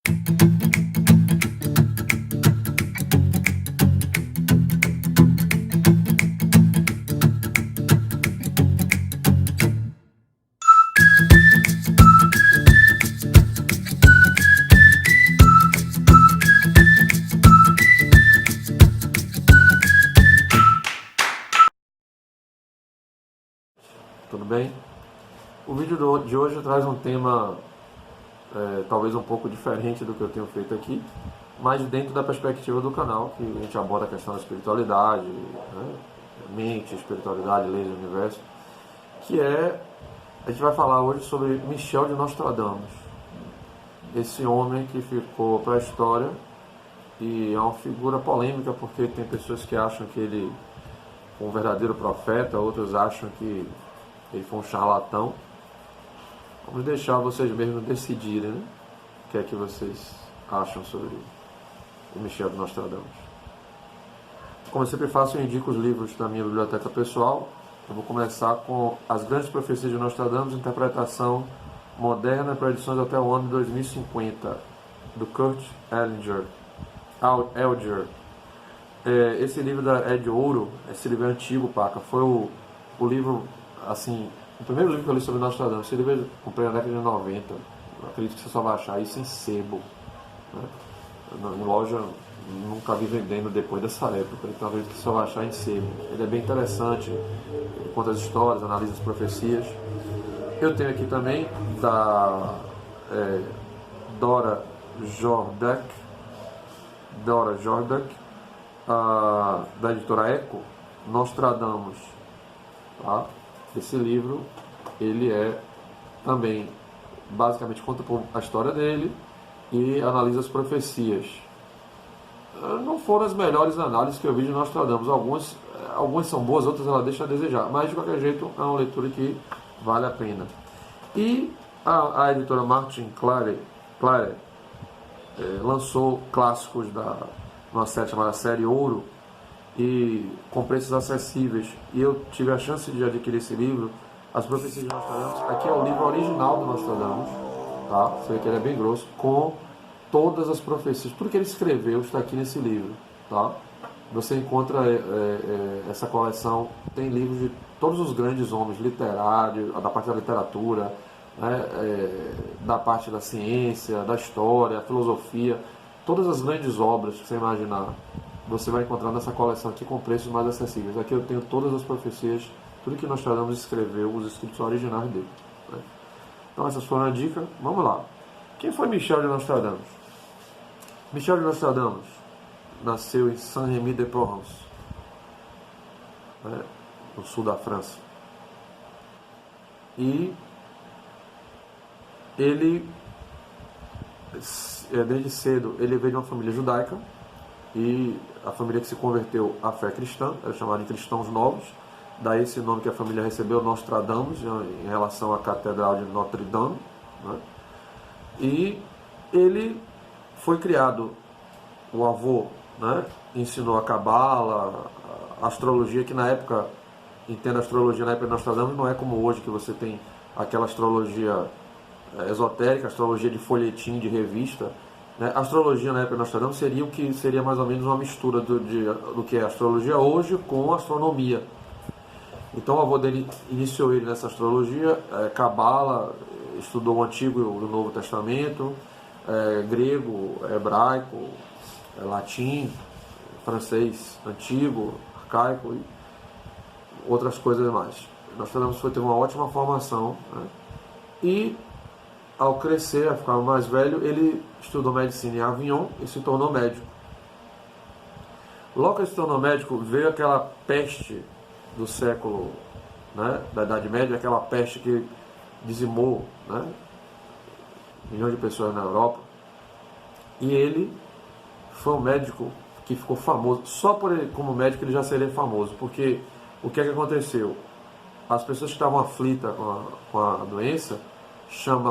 Tudo bem? O vídeo de hoje traz um tema talvez um pouco diferente do que eu tenho feito aqui, mas dentro da perspectiva do canal, que a gente aborda a questão da espiritualidade, né? Mente, espiritualidade, leis do universo, a gente vai falar hoje sobre Michel de Nostradamus, esse homem que ficou para a história e é uma figura polêmica porque tem pessoas que acham que ele foi um verdadeiro profeta, outros acham que ele foi um charlatão. Vamos deixar vocês mesmos decidirem, né? O que é que vocês acham sobre o Michel de Nostradamus. Como eu sempre faço, eu indico os livros da minha biblioteca pessoal. Eu vou começar com As Grandes Profecias de Nostradamus, interpretação moderna para edições até o ano de 2050, do Kurt Ellinger. Esse livro é de ouro, esse livro é antigo, paca. Foi o livro, assim, o primeiro livro que eu li sobre Nostradamus. Esse livro eu comprei na década de 90. Eu acredito que você só vai achar isso em sebo, né? Em loja, nunca vi vendendo depois dessa época, então acredito que você só vai achar em sebo. Ele é bem interessante, ele conta as histórias, analisa as profecias. Eu tenho aqui também da Dora Jordak, da editora Eco, Nostradamus. Tá? Esse livro, ele também, basicamente conta a história dele e analisa as profecias. Não foram as melhores análises que eu vi de Nostradamus. Algumas são boas, outras ela deixa a desejar, mas de qualquer jeito é uma leitura que vale a pena. E a editora Martin Clare lançou clássicos uma série chamada Série Ouro, e com preços acessíveis, e eu tive a chance de adquirir esse livro, As Profecias de Nostradamus. Aqui é o livro original do Nostradamus, tá? Você vê que ele é bem grosso, com todas as profecias, tudo que ele escreveu está aqui nesse livro, tá? Você encontra essa coleção, tem livros de todos os grandes homens literários, da parte da literatura, né? Da parte da ciência, da história, filosofia, todas as grandes obras que você imaginar, você vai encontrar nessa coleção aqui com preços mais acessíveis. Aqui eu tenho todas as profecias, tudo que Nostradamus escreveu, os escritos originais dele, né? Então essas foram a dica. Vamos lá. Quem foi Michel de Nostradamus? Michel de Nostradamus nasceu em Saint-Rémy-de-Provence, né, no sul da França. E ele, desde cedo, ele veio de uma família judaica, e a família que se converteu à fé cristã, era chamada de cristãos novos, daí esse nome que a família recebeu, Nostradamus, em relação à Catedral de Notre Dame, né? E ele foi criado, o avô, né, ensinou a cabala, a astrologia, que na época, entenda a astrologia na época de Nostradamus, não é como hoje, que você tem aquela astrologia esotérica, astrologia de folhetim, de revista, né? A astrologia na época de Nostradamus seria o que seria mais ou menos uma mistura do que é a astrologia hoje com a astronomia. Então o avô dele iniciou ele nessa astrologia, cabala, estudou o Antigo e o Novo Testamento, grego, hebraico, latim, francês antigo, arcaico e outras coisas mais. Nostradamus teve uma ótima formação, né? E ao crescer, a ficar mais velho, ele estudou medicina em Avignon e se tornou médico. Logo que ele se tornou médico, veio aquela peste do século, né, da Idade Média, aquela peste que dizimou, né, milhões de pessoas na Europa. E ele foi um médico que ficou famoso. Só por ele, como médico, ele já seria famoso, porque o que é que aconteceu? As pessoas que estavam aflitas com a doença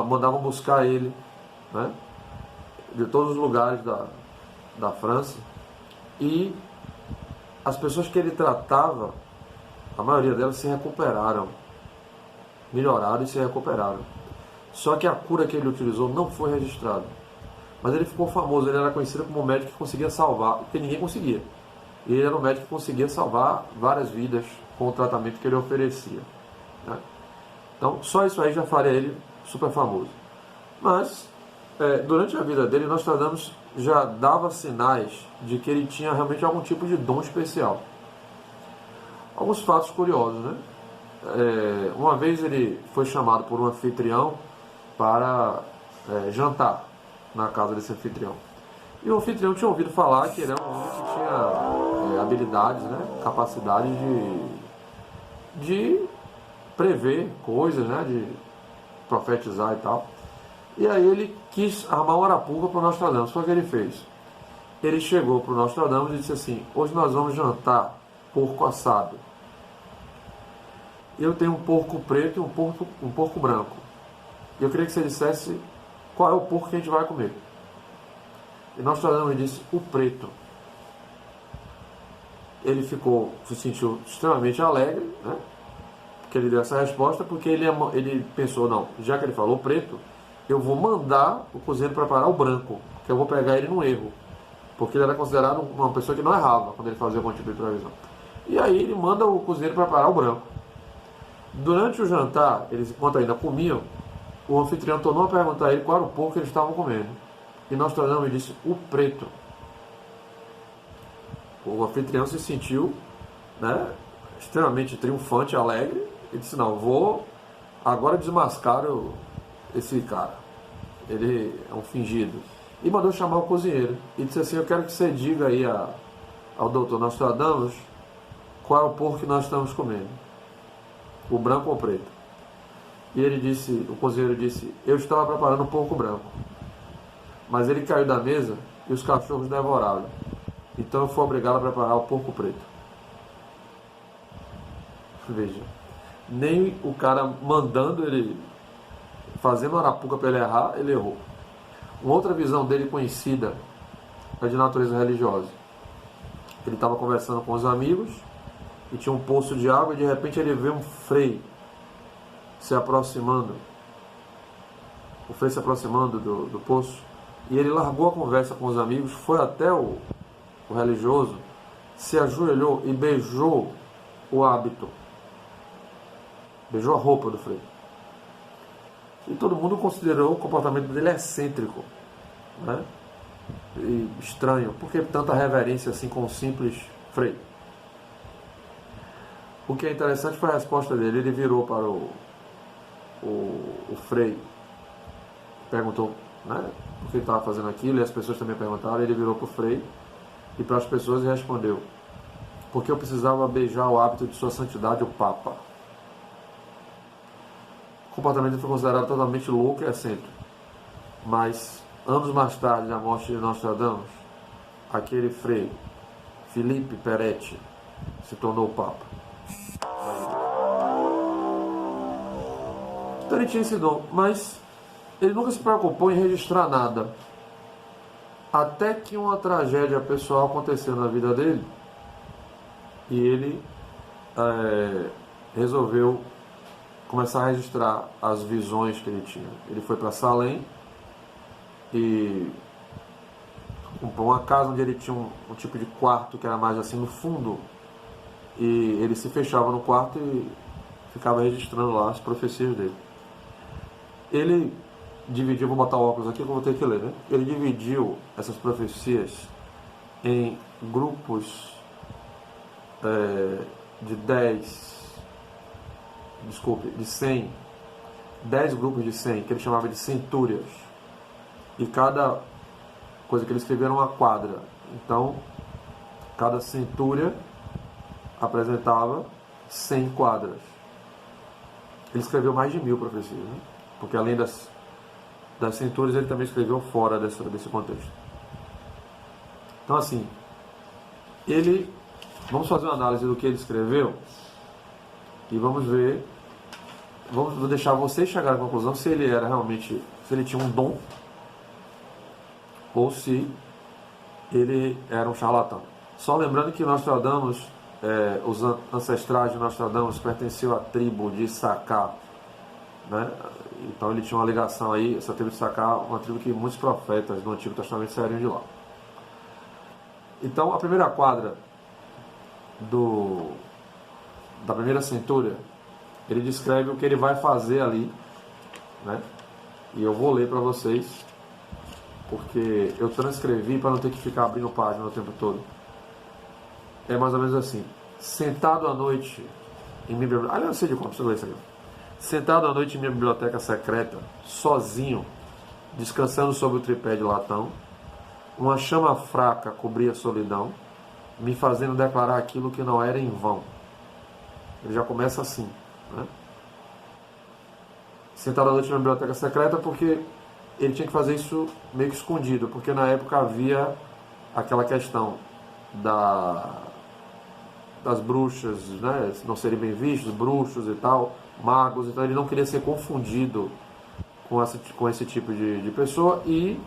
mandavam buscar ele, né, de todos os lugares da França, e as pessoas que ele tratava, a maioria delas se recuperaram, melhoraram e se recuperaram. Só que a cura que ele utilizou não foi registrada. Mas ele ficou famoso, ele era conhecido como um médico que conseguia salvar, porque ninguém conseguia. E ele era um médico que conseguia salvar várias vidas com o tratamento que ele oferecia, né? Então, só isso aí já faria ele super famoso. Mas, durante a vida dele, Nostradamus já dava sinais de que ele tinha realmente algum tipo de dom especial. Alguns fatos curiosos, né? Uma vez ele foi chamado por um anfitrião para jantar na casa desse anfitrião. E o anfitrião tinha ouvido falar que ele era um homem que tinha habilidades, né? Capacidade de prever coisas, né? De profetizar e tal. E aí ele quis armar uma arapuca para o Nostradamus. Foi o que ele fez. Ele chegou para o Nostradamus e disse assim: hoje nós vamos jantar porco assado. Eu tenho um porco preto e um porco branco. E eu queria que você dissesse qual é o porco que a gente vai comer. E Nostradamus disse: o preto. Ele se sentiu extremamente alegre, né? Que ele deu essa resposta, porque ele pensou: não, já que ele falou preto, eu vou mandar o cozinheiro preparar o branco, que eu vou pegar ele no erro, porque ele era considerado uma pessoa que não errava quando ele fazia algum tipo de previsão. E aí ele manda o cozinheiro preparar o branco. Durante o jantar, enquanto ainda comiam, o anfitrião tornou a perguntar a ele qual era o porco que eles estavam comendo. E Nostradamus disse: o preto. O anfitrião se sentiu, né, extremamente triunfante, alegre, e disse: não, vou agora desmascar esse cara. Ele é um fingido. E mandou chamar o cozinheiro. E disse assim: eu quero que você diga aí ao doutor Nostradamus qual é o porco que nós estamos comendo. O branco ou o preto? E ele disse, o cozinheiro disse: eu estava preparando um porco branco, mas ele caiu da mesa e os cachorros devoraram. Então eu fui obrigado a preparar o porco preto. Veja, nem o cara mandando ele, fazendo arapuca para ele errar, ele errou. Uma outra visão dele conhecida é de natureza religiosa. Ele estava conversando com os amigos e tinha um poço de água e de repente ele vê um frei se aproximando. O frei se aproximando do poço, e ele largou a conversa com os amigos, foi até o religioso, se ajoelhou e beijou o hábito, beijou a roupa do frei. E todo mundo considerou o comportamento dele excêntrico, né? E estranho. Por que tanta reverência assim com um simples frei? O que é interessante foi a resposta dele. Ele virou para o frei, perguntou, né, por que ele estava fazendo aquilo, e as pessoas também perguntaram. Ele virou para o frei e para as pessoas e respondeu: porque eu precisava beijar o hábito de sua santidade, o Papa. O comportamento foi considerado totalmente louco e excêntrico. Mas, anos mais tarde da morte de Nostradamus, aquele frei, Felipe Peretti, se tornou o Papa. Então ele tinha esse dom, mas ele nunca se preocupou em registrar nada. Até que uma tragédia pessoal aconteceu na vida dele e ele resolveu começar a registrar as visões que ele tinha. Ele foi para Salem e comprou uma casa onde ele tinha um tipo de quarto que era mais assim no fundo, e ele se fechava no quarto e ficava registrando lá as profecias dele. Ele dividiu, vou botar o óculos aqui que eu vou ter que ler, né? Ele dividiu essas profecias em grupos de 100, 10 grupos de 100, que ele chamava de centúrias. E cada coisa que ele escrevia era uma quadra. Então, cada centúria apresentava 100 quadras. Ele escreveu mais de 1000 profecias, né? Porque além das centúrias, ele também escreveu fora desse contexto. Então, assim, vamos fazer uma análise do que ele escreveu e vamos ver, vou deixar vocês chegar à conclusão se ele era realmente, se ele tinha um dom ou se ele era um charlatão. Só lembrando que Nostradamus, os ancestrais de Nostradamus pertenciam à tribo de Issacar, né? Então ele tinha uma ligação aí, essa tribo de Issacar, uma tribo que muitos profetas do Antigo Testamento saíram de lá. Então a primeira quadra da primeira centúria, ele descreve o que ele vai fazer ali, né? E eu vou ler para vocês, porque eu transcrevi para não ter que ficar abrindo página o tempo todo. É mais ou menos assim: sentado à noite em minha biblioteca. Aliás, eu sei de como, deixa eu ler isso aqui. Sentado à noite em minha biblioteca secreta, sozinho, descansando sobre o tripé de latão, uma chama fraca cobria a solidão, me fazendo declarar aquilo que não era em vão. Ele já começa assim, né? Sentado à noite na biblioteca secreta, porque ele tinha que fazer isso meio que escondido, porque na época havia aquela questão das bruxas, né, não serem bem vistos, bruxos e tal, magos, então ele não queria ser confundido com esse tipo de pessoa e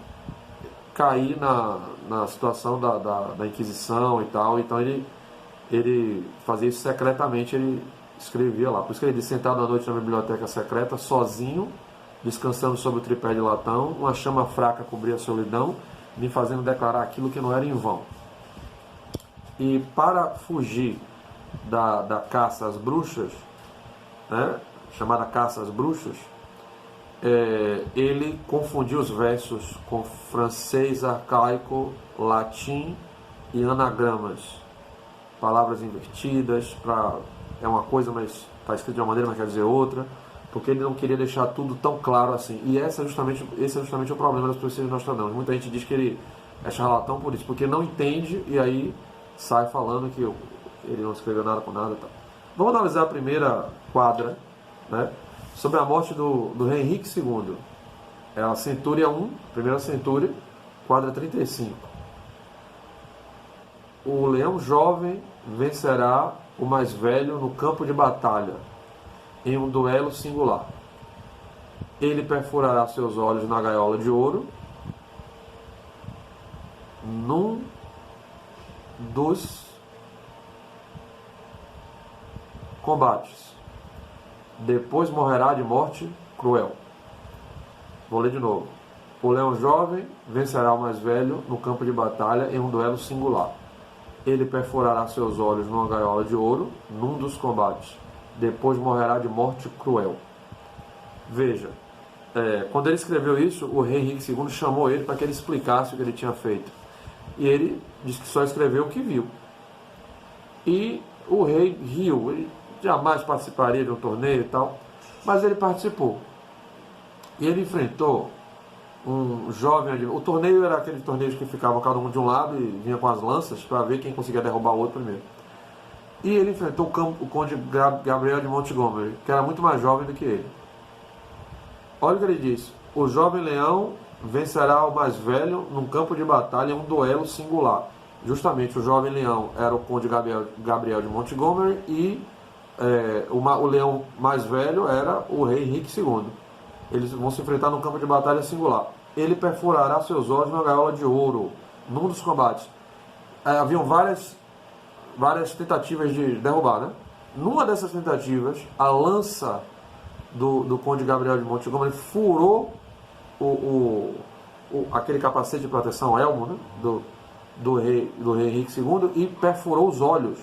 cair na situação da Inquisição e tal. Então ele fazia isso secretamente, ele escrevia lá. Por isso que ele disse: sentado à noite na biblioteca secreta, sozinho, descansando sobre o tripé de latão, uma chama fraca cobria a solidão, me fazendo declarar aquilo que não era em vão. E para fugir da caça às bruxas, né, chamada caça às bruxas, ele confundiu os versos com francês arcaico, latim e anagramas, palavras invertidas, é uma coisa, mas está escrito de uma maneira, mas quer dizer outra, porque ele não queria deixar tudo tão claro assim. E esse é justamente o problema das profecias de Nostradamus. Muita gente diz que ele é charlatão por isso, porque não entende e aí sai falando que ele não escreveu nada com nada e tal. Vamos analisar a primeira quadra, né, sobre a morte do rei Henrique II. É a centúria 1, primeira centúria, quadra 35. O leão jovem vencerá o mais velho no campo de batalha, em um duelo singular. Ele perfurará seus olhos na gaiola de ouro, num dos combates. Depois morrerá de morte cruel. Vou ler de novo. O leão jovem vencerá o mais velho no campo de batalha em um duelo singular. Ele perfurará seus olhos numa gaiola de ouro, num dos combates. Depois morrerá de morte cruel. Veja, quando ele escreveu isso, o rei Henrique II chamou ele para que ele explicasse o que ele tinha feito. E ele disse que só escreveu o que viu. E o rei riu. Ele jamais participaria de um torneio e tal, mas ele participou. E ele enfrentou um jovem. O torneio era aquele torneio que ficavam cada um de um lado e vinha com as lanças para ver quem conseguia derrubar o outro primeiro. E ele enfrentou o conde Gabriel de Montgomery, que era muito mais jovem do que ele. Olha o que ele diz: o jovem leão vencerá o mais velho num campo de batalha em um duelo singular. Justamente o jovem leão era o conde Gabriel de Montgomery e o leão mais velho era o rei Henrique II. Eles vão se enfrentar num campo de batalha singular. Ele perfurará seus olhos na gaiola de ouro, num dos combates. Haviam várias tentativas de derrubar, né? Numa dessas tentativas, a lança do conde Gabriel de Montgomery furou aquele capacete de proteção, elmo, né, do rei Henrique II, e perfurou os olhos.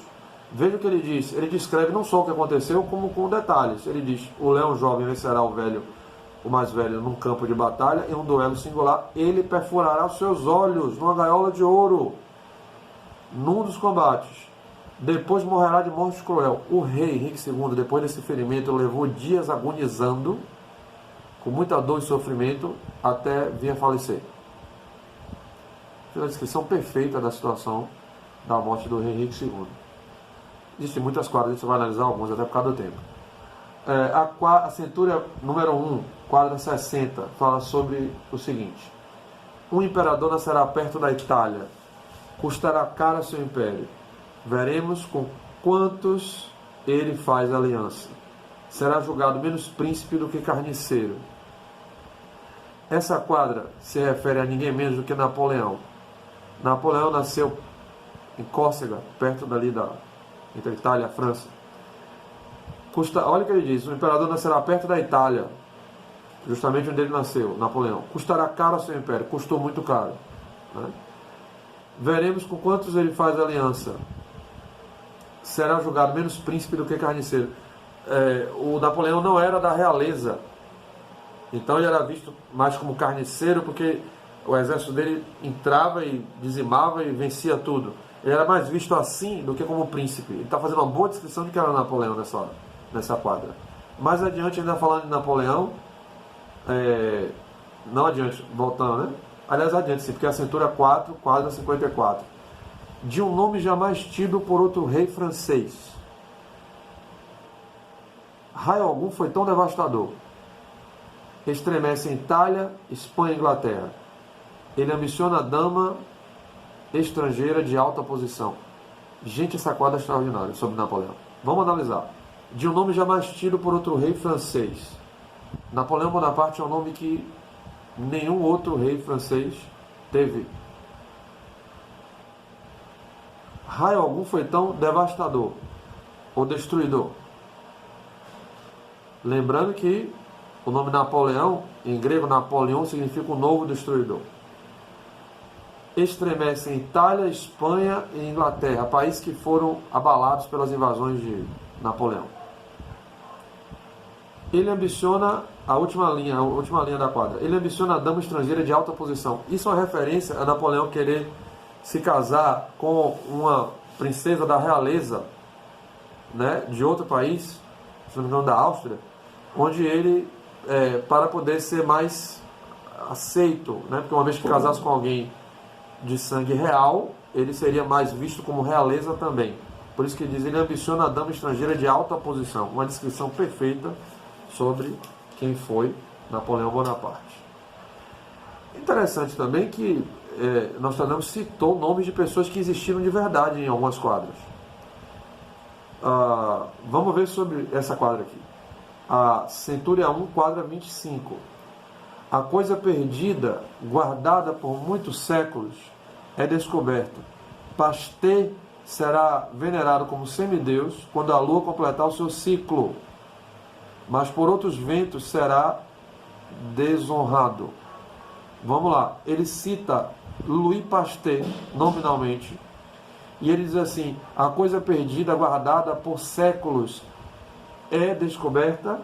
Veja o que ele diz. Ele descreve não só o que aconteceu, como com detalhes. Ele diz: o leão jovem vencerá o mais velho num campo de batalha, em um duelo singular. Ele perfurará os seus olhos numa gaiola de ouro, num dos combates. Depois morrerá de morte cruel. O rei Henrique II, depois desse ferimento, levou dias agonizando, com muita dor e sofrimento, até vir a falecer. Fiz a descrição perfeita da situação da morte do rei Henrique II. Existem muitas quadras, a gente vai analisar algumas, até por causa do tempo. A centúria número 1, quadra 60, fala sobre o seguinte: um imperador nascerá perto da Itália, custará caro seu império. Veremos com quantos ele faz aliança. Será julgado menos príncipe do que carniceiro. Essa quadra se refere a ninguém menos do que Napoleão. Napoleão nasceu em Córcega, perto dali entre a Itália e a França. Olha o que ele diz: o imperador nascerá perto da Itália, justamente onde ele nasceu, Napoleão. Custará caro ao seu império, custou muito caro. Né? Veremos com quantos ele faz aliança. Será julgado menos príncipe do que carniceiro. O Napoleão não era da realeza, então ele era visto mais como carniceiro, porque o exército dele entrava e dizimava e vencia tudo. Ele era mais visto assim do que como príncipe. Ele está fazendo uma boa descrição de que era Napoleão nessa quadra. Mais adiante, ainda falando de Napoleão, não adiante, voltando, né? Aliás, adiante sim, porque a cintura 4, quadra 54. De um nome jamais tido por outro rei francês. Raio algum foi tão devastador. Estremece em Itália, Espanha e Inglaterra. Ele ambiciona a dama estrangeira de alta posição. Gente, essa quadra é extraordinária sobre Napoleão. Vamos analisar. De um nome jamais tido por outro rei francês. Napoleão Bonaparte é um nome que nenhum outro rei francês teve. Raio algum foi tão devastador ou destruidor. Lembrando que o nome Napoleão, em grego Napoleão, significa o novo destruidor. Estremece em Itália, Espanha e Inglaterra, países que foram abalados pelas invasões de Napoleão. Ele ambiciona a última linha da quadra. Ele ambiciona a dama estrangeira de alta posição. Isso é uma referência a Napoleão querer se casar com uma princesa da realeza, né, de outro país, se não me engano da Áustria, onde ele, para poder ser mais aceito, né, porque uma vez que casasse com alguém de sangue real, ele seria mais visto como realeza também. Por isso que diz, ele ambiciona a dama estrangeira de alta posição. Uma descrição perfeita sobre quem foi Napoleão Bonaparte. Interessante também que Nostradamus citou nomes de pessoas que existiram de verdade em algumas quadras. Vamos ver sobre essa quadra aqui. A Centúria 1, quadra 25. A coisa perdida, guardada por muitos séculos, é descoberta. Pasteur será venerado como semideus quando a lua completar o seu ciclo, mas por outros ventos será desonrado. Vamos lá, ele cita Louis Pasteur nominalmente, e ele diz assim: a coisa perdida, guardada por séculos, é descoberta.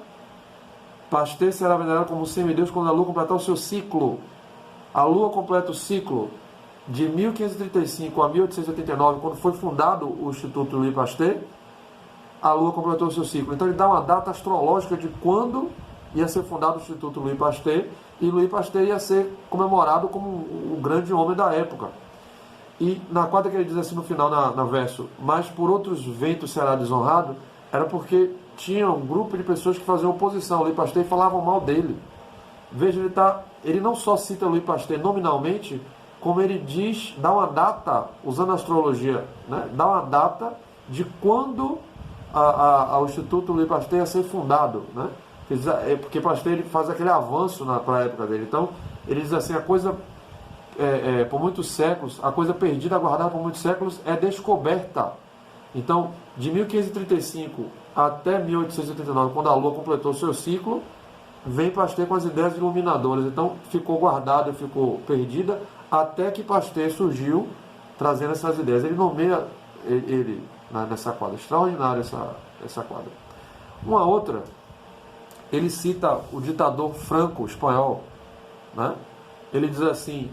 Pasteur será venerado como semideus quando a lua completar o seu ciclo. A lua completa o ciclo de 1535 a 1889, quando foi fundado o Instituto Louis Pasteur. A lua completou o seu ciclo. Então ele dá uma data astrológica de quando ia ser fundado o Instituto Louis Pasteur, e Louis Pasteur ia ser comemorado como o grande homem da época. E na quadra que ele diz assim no final, na verso, mas por outros ventos será desonrado, era porque tinha um grupo de pessoas que faziam oposição ao Louis Pasteur e falavam mal dele. Veja, ele não só cita Louis Pasteur nominalmente, como ele diz, dá uma data, usando a astrologia, né, dá uma data de quando o Instituto Louis Pasteur ia ser fundado, né? Porque Pasteur ele faz aquele avanço para a época dele. Então, ele diz assim, a coisa, por muitos séculos, a coisa perdida, guardada por muitos séculos, é descoberta. Então, de 1535 até 1889, quando a Lua completou o seu ciclo, vem Pasteur com as ideias iluminadoras. Então, ficou guardada, ficou perdida, até que Pasteur surgiu trazendo essas ideias. Ele nomeia ele nessa quadra. Extraordinária essa quadra. Uma outra, ele cita o ditador Franco, espanhol, né? Ele diz assim: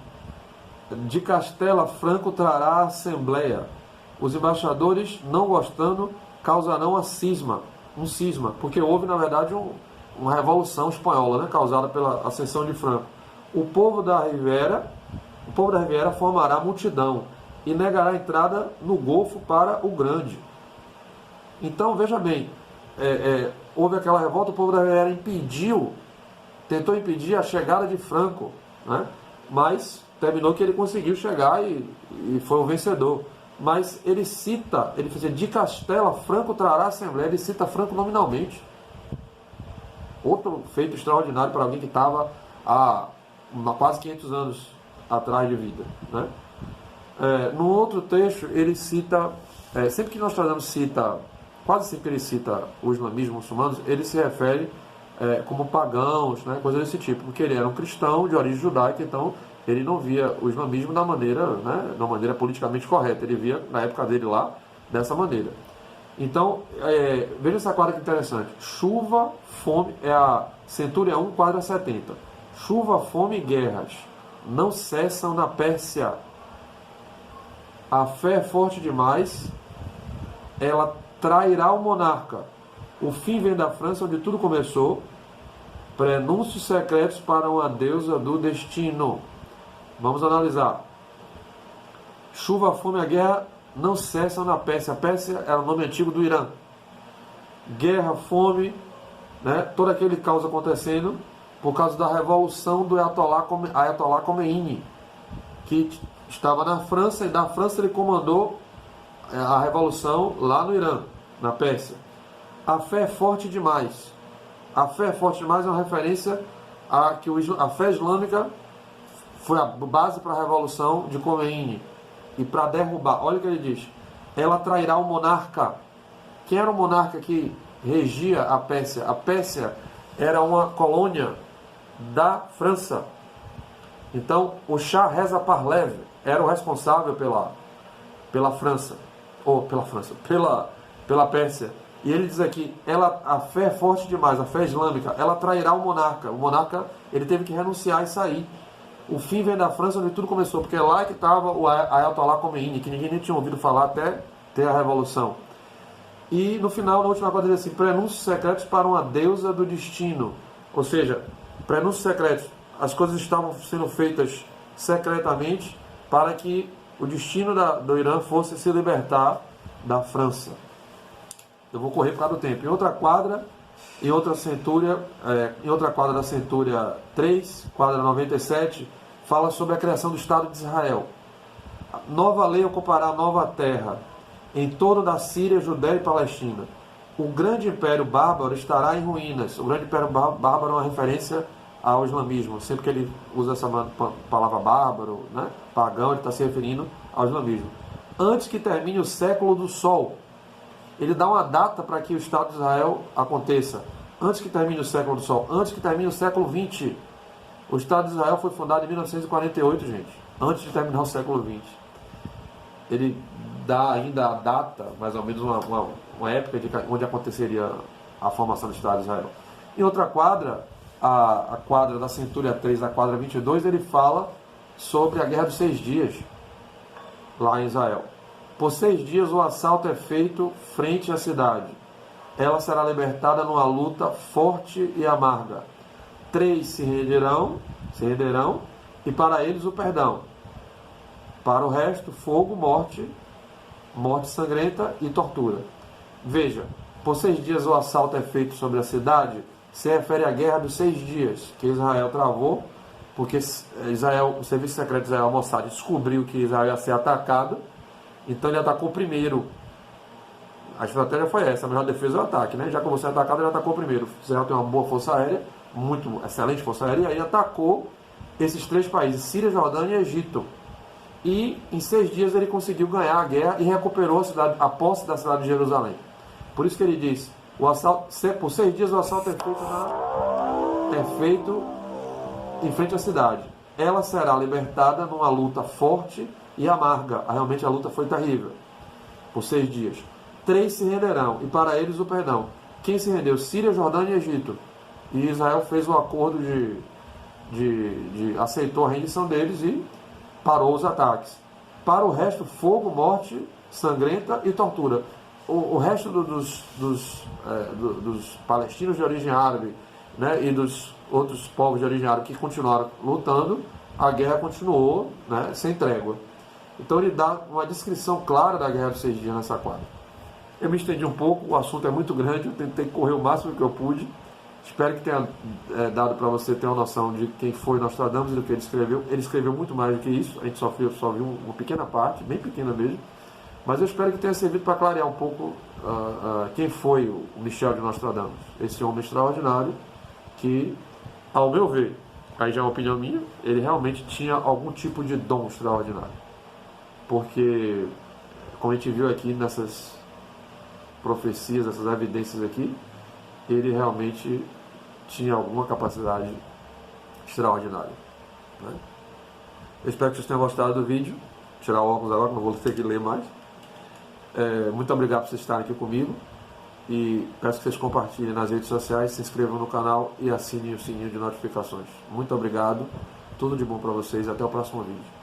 de Castela Franco trará a Assembleia. Os embaixadores, não gostando, causarão um cisma, porque houve, na verdade, uma revolução espanhola, né, causada pela ascensão de Franco. O povo da Riviera formará multidão e negará a entrada no Golfo para o Grande. Então, veja bem, houve aquela revolta, o povo da Riviera tentou impedir a chegada de Franco, né? Mas terminou que ele conseguiu chegar e foi o vencedor. Mas ele cita, ele diz, de Castela, Franco trará a Assembleia, ele cita Franco nominalmente. Outro feito extraordinário para alguém que estava há quase 500 anos atrás de vida, né? No outro texto, ele cita, sempre que Nostradamus cita, quase sempre que ele cita os islamismos muçulmanos, ele se refere como pagãos, né, coisa desse tipo, porque ele era um cristão de origem judaica, então ele não via o islamismo da maneira politicamente correta, ele via na época dele lá dessa maneira. Então, veja essa quadra que interessante. Chuva, fome, é a Centúria 1, quadra 70. Chuva, fome e guerras não cessam na Pérsia. A fé é forte demais, ela trairá o monarca. O fim vem da França, onde tudo começou. Prenúncios secretos para uma deusa do destino. Vamos analisar. Chuva, fome e a guerra não cessam na Pérsia. A Pérsia era o nome antigo do Irã. Guerra, fome, né, todo aquele caos acontecendo por causa da revolução do Ayatollah Khomeini, que estava na França, e da França ele comandou a revolução lá no Irã, na Pérsia. A fé é forte demais. A fé é forte demais é uma referência a que a fé islâmica foi a base para a revolução de Khomeini e para derrubar. Olha o que ele diz: ela trairá o monarca. Quem era o monarca que regia a Pérsia? A Pérsia era uma colônia da França. Então, o Shah Reza Pahlavi era o responsável pela França, pela Pérsia. E ele diz aqui, a fé é forte demais, a fé islâmica, ela trairá o monarca. O monarca, ele teve que renunciar e sair. O fim vem da França, onde tudo começou, porque é lá que estava o Ayatollah Khomeini, que ninguém nem tinha ouvido falar até ter a revolução. E no final, na última quadra, diz assim: prenúncios secretos para uma deusa do destino. Ou seja, prenúncios secretos, as coisas estavam sendo feitas secretamente para que o destino do Irã fosse se libertar da França. Eu vou correr por causa do tempo. Em outra quadra da Centúria 3, quadra 97, fala sobre a criação do Estado de Israel. Nova lei ocupará a nova terra, em torno da Síria, Judéia e Palestina. O grande império bárbaro estará em ruínas. O grande império bárbaro é uma referência ao islamismo. Sempre que ele usa essa palavra bárbaro, né, pagão, ele está se referindo ao islamismo. Antes que termine o século do Sol. Ele dá uma data para que o Estado de Israel aconteça. Antes que termine o século do Sol. Antes que termine o século XX. O Estado de Israel foi fundado em 1948, gente. Antes de terminar o século XX. Ele dá ainda a data, mais ou menos uma época onde aconteceria a formação do Estado de Israel. Em outra quadra, a quadra da Centúria 3, a quadra 22, ele fala sobre a Guerra dos 6 Dias, lá em Israel. Por 6 dias o assalto é feito frente à cidade. Ela será libertada numa luta forte e amarga. 3 se renderão, e para eles o perdão. Para o resto, fogo, morte sangrenta e tortura. Veja, por 6 dias o assalto é feito sobre a cidade, se refere à guerra dos 6 dias, que Israel travou, porque o serviço secreto de Israel, Mossad, descobriu que Israel ia ser atacado, então ele atacou primeiro. A estratégia foi essa: a melhor defesa é o ataque, né? Já que você é atacado, ele atacou primeiro. Israel tem uma boa força aérea, excelente força aérea, e aí atacou esses 3 países, Síria, Jordânia e Egito. E em 6 dias ele conseguiu ganhar a guerra e recuperou a posse da cidade de Jerusalém. Por isso que ele diz: por 6 dias o assalto é feito em frente à cidade. Ela será libertada numa luta forte e amarga. Realmente a luta foi terrível. Por 6 dias. 3 se renderão, e para eles o perdão. Quem se rendeu? Síria, Jordânia e Egito. E Israel fez um acordo aceitou a rendição deles e parou os ataques. Para o resto, fogo, morte sangrenta e tortura. O resto dos palestinos de origem árabe, né, e dos outros povos de origem árabe que continuaram lutando, a guerra continuou, né, sem trégua. Então ele dá uma descrição clara da Guerra dos 6 Dias nessa quadra. Eu me estendi um pouco, o assunto é muito grande, eu tentei correr o máximo que eu pude. Espero que tenha dado para você ter uma noção de quem foi Nostradamus e do que ele escreveu. Ele escreveu muito mais do que isso, a gente só viu uma pequena parte, bem pequena mesmo. Mas eu espero que tenha servido para clarear um pouco quem foi o Michel de Nostradamus. Esse homem extraordinário que, ao meu ver, aí já é uma opinião minha, ele realmente tinha algum tipo de dom extraordinário. Porque, como a gente viu aqui nessas profecias, essas evidências aqui, ele realmente tinha alguma capacidade extraordinária, né? Eu espero que vocês tenham gostado do vídeo. Vou tirar o óculos agora, não vou ter que ler mais. Muito obrigado por vocês estarem aqui comigo. E peço que vocês compartilhem nas redes sociais, se inscrevam no canal e assinem o sininho de notificações. Muito obrigado, tudo de bom para vocês, até o próximo vídeo.